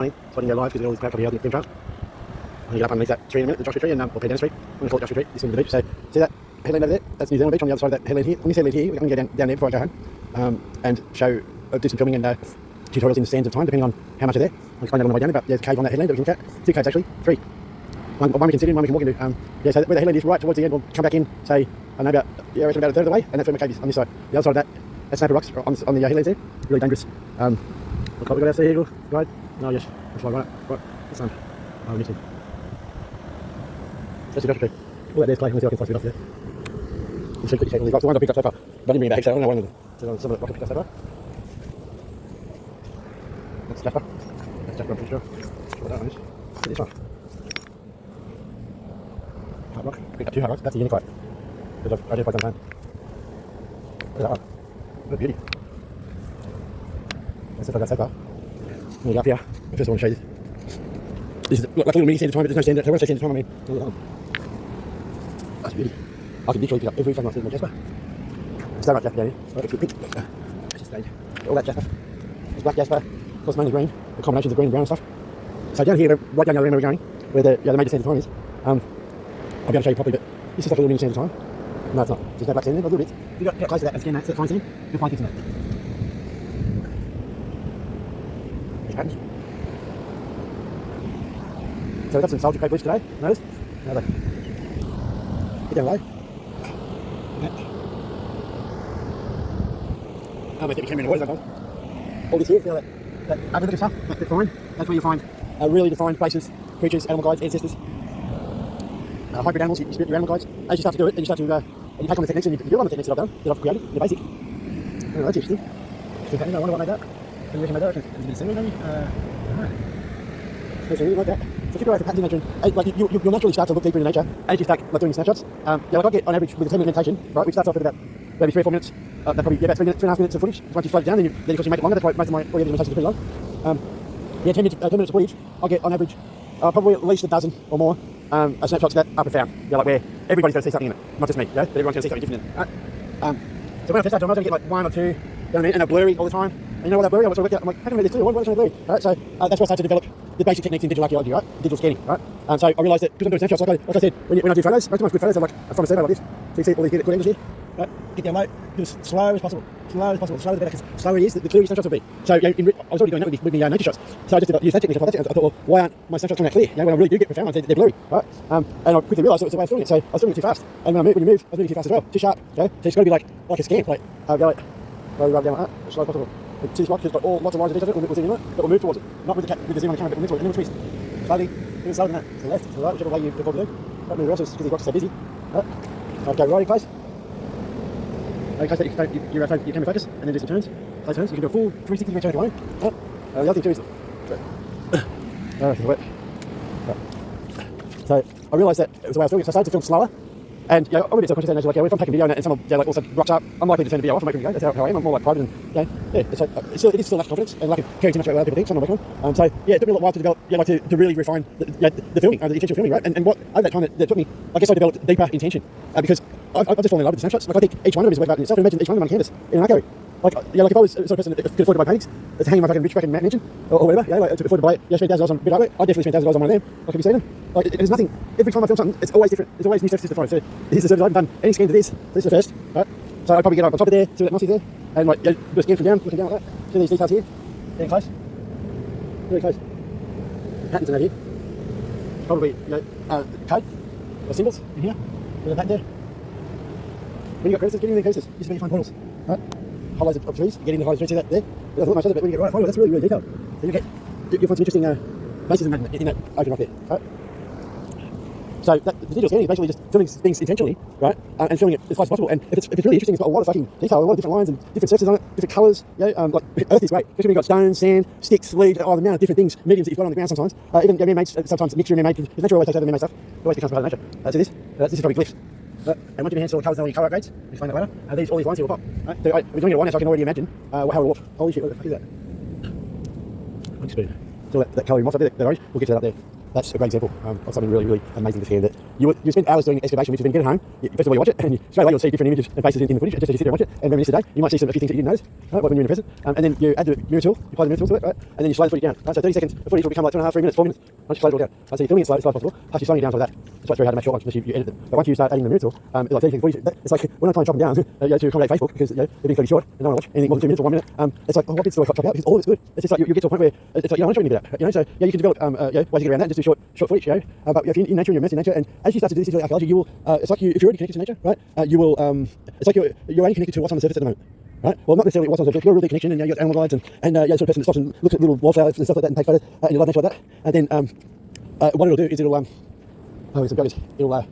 So I didn't go live because all this crap coming out in the film trails. I'm going to get up underneath that tree in a minute, the Joshua tree, and we'll head down the street. I'm going to call it Joshua Tree. This is the beach. So see that headland over there? That's New Zealand Beach on the other side of that headland here. On this headland here, we can go down there before I go home and show, do some filming and tutorials in the sands of time, depending on how much are there. I'll explain that on the way down, but there's a cave on that headland that we can look at. 2 caves actually, 3. One we can sit in, one we can walk into. Yeah, so where the headland is right towards the end, we'll come back in, say, I know about, yeah, I reckon about a third of the way, and that's where my cave is on this side. The other side of that's Snapper Rocks on the headlands there. Really dangerous. What club we got out there, Eagle? Guide? No, yes. That's right. This one. Oh, missing. That's the Joshua Tree. All that there's clay. Let me see if I can slice it off there. You see, quickly check all these rocks. The ones I picked up so far. But I didn't bring it back, so I don't know one of them. So some of the rocks I picked up so far. That's Jasper. That's Jasper, I'm pretty sure. What that one is. Look at this one. Hard rock. Picked up 2 hard rocks. That's a unique because I've identified some time. Look at that one. What a beauty. That's it I got so far. We'll go up here. First I want to show you this. This is like a little mini sand of time, but there's no sand. So when I say sand of time, I mean look at that one. That's a beauty. I can literally pick up every fucking sand on Jasper. There's so much Jasper down here. Right, it's a pink. That's just stage. All that Jasper. There's black Jasper. Of course, mainly green. The combinations of green and brown and stuff. So down here, right down the other end where we're going, where the major sand of time is, I'll be able to show you properly, but this is like a little mini sand of time. No, it's not. There's no black sand there, but a little bit. If you get close to that and scan that, so fine sand, you'll find things in that. There's patterns. So we've got some soldier crab bleach today, notice? Now they get down low. I'll make it camera in the water sometimes. All this here, see all that upper little stuff, that's defined. That's where you'll find really defined places, creatures, animal guides, ancestors. Hybrid animals, you split your animal guides. As you start to do it, then you start to you take on the techniques and you build on the techniques that I've done, that I've created, in the basic. Oh, that's interesting. I wonder what made that. What do you reckon made that? It's a bit of scenery maybe? There's really like that. So if you go over patterns in nature, like you'll naturally start to look deeper into nature as you start doing snapshots. Yeah, like I get on average with a 10-minute meditation, right, which starts off with about maybe 3 or 4 minutes. Probably about 3.5 minutes of footage. Once you slow it down, then of course you make it longer. That's why most of my audio meditations are pretty long. Yeah, 10 minutes of footage. I get on average probably at least a dozen or more snapshots that are profound. Yeah, like where everybody's going to see something in it, not just me. Yeah, but everyone's going to see something different in it. Right? So when I first started, I was going to get like 1 or 2, you know what I mean, and they're blurry all the time. And you know what they're blurry? I was worked out. I'm like, how can I read this too? Why is it blurry? Right? So that's why I started to develop the basic techniques in digital archaeology, right? Digital scanning, right? So I realised that because I'm doing snapshots, like I said, when I do photos, most of my good photos are like from a survey like this. So you see all these good angles here, right? Get down low, do as slow as possible. Slow as possible. The slower the better, because slower it is, the clearer your snapshots will be. So I was already doing that with the nature shots. So I just used that technique to apply that. I thought, well, why aren't my snapshots coming out clear? You know, when I really do get profound ones, they're blurry, right? And I quickly realised it was the way of filming it. So I was filming it too fast. And when you move, I was moving too fast as well, too sharp. Okay? So it's got to be like a scan. Like go like rub down like that, as slow as possible. See this rock, it's got lots of lines of details in it, we'll zoom in it, but we'll move towards it. Not with the zoom on the camera, but we'll move towards it, and then we'll twist. Slowly, even slower than that. To the left, to the right, whichever way you've got to do. Don't move around, because the rocks are so busy. Right. I'll go right in close. Very close, that your camera focus, and then do some turns. Close turns, you can do a full 360 degree turn if you want. Right. The other thing too is... it's wet. Right. So I realised that it was the way I was filming it, so I started to film slower. And you know, I'm a bit self-conscious and like, if I'm taking video and someone also rocks up, I'm likely to turn the video off and make them go. That's how I am. I'm more like private and it is still lack of confidence and lack of caring too much about what other people think, so I'm not working on. So yeah, it took me a little while to develop, like to really refine the filming, the intentional filming, right? And what over that time that took me, I guess I developed deeper intention because I've just fallen in love with the snapshots. Like I think each one of them is worth out in itself. Imagine each one of them on canvas in an archive. Like if I was the sort of person that could afford to buy paintings, that's hanging in my fucking rich fucking mansion or whatever, like to afford to buy it, spend $1,000 on a bit of artwork, I'd definitely spend $1,000 on one of them. Like have you seen them? Like there's nothing. Every time I film something, it's always different. There's always new surfaces to find. So here's the surface I haven't done any scan to this. This is the first, right? So I'd probably get up on top of there, see that mossy's there, and like do a scan from down, looking down like that. See these details here, getting close, really close. Patterns in over here. Probably code or symbols in here. There's a pattern there. When you got crevices, get in the crevices. Used to be you find portals, right? Hollows of trees, you get in the hollows of trees, see that there? There's not much of it, but when you get right, that's really, really detailed. So you'll find some interesting places in that open rock there, right? So the digital scanning is basically just filming things intentionally, right? And filming it as close as possible. And if it's really interesting, it's got a lot of fucking detail, a lot of different lines and different surfaces on it, different colours. You know, like Earth is great, especially when you've got stones, sand, sticks, leaves, the amount of different things, mediums that you've got on the ground sometimes. Even man-made, sometimes mixture of man-made, because nature always takes over man-made stuff. It always becomes part of nature. So this is probably glyphs. And once you enhance all the colours and all your colour upgrades, we'll explain that later. All these lines here will pop. Right? So we're doing it right now, so I can already imagine how it will look. Holy shit, what the fuck is that? It's all that colouring moss up there, that orange. We'll get to that up there. that's a great example of something really, really amazing to see. That you spend hours doing excavation, which is when you get home, first of all you watch it, and straight away you'll see different images and faces in the footage, just as you sit there and watch it, and reminisce today, you might see a few things that you didn't notice, right, when you're in the present, and then you add the mirror tool, you apply the mirror tool to it, right, and then you slow the footage down. Right, so 30 seconds of footage will become like 2.5, 3 minutes, 4 minutes, once you slow it all down. Right, so you're filming it slow as possible, plus you're slowing it down to that. That's why it's very hard to make short ones, unless you edit them. But once you start adding the mirror tool, it's like 30 seconds footage. It's like, when I try and chop them down to accommodate Facebook, because they're being fairly short, and no one will watch anything more than 2 minutes or 1 minute, it's like, what bits do I chop out? Because all of it's good. It's just like, you get to a point where it's like, you don't want to show anything about it, so yeah, you can develop ways to get around that and just do short footage, but if you're in nature and you're immersed in nature, and as you start to do this into archaeology, you will, it's like if you're already connected to nature, right, you will, it's like you're only connected to what's on the surface at the moment. Right? Well, not necessarily what's on the surface. If you're a really connection, and you've got animal guides, and you're the sort of person that stops and looks at little wildflowers and stuff like that and takes photos, and you love nature like that, and then what it'll do is it'll, oh, some guys, it'll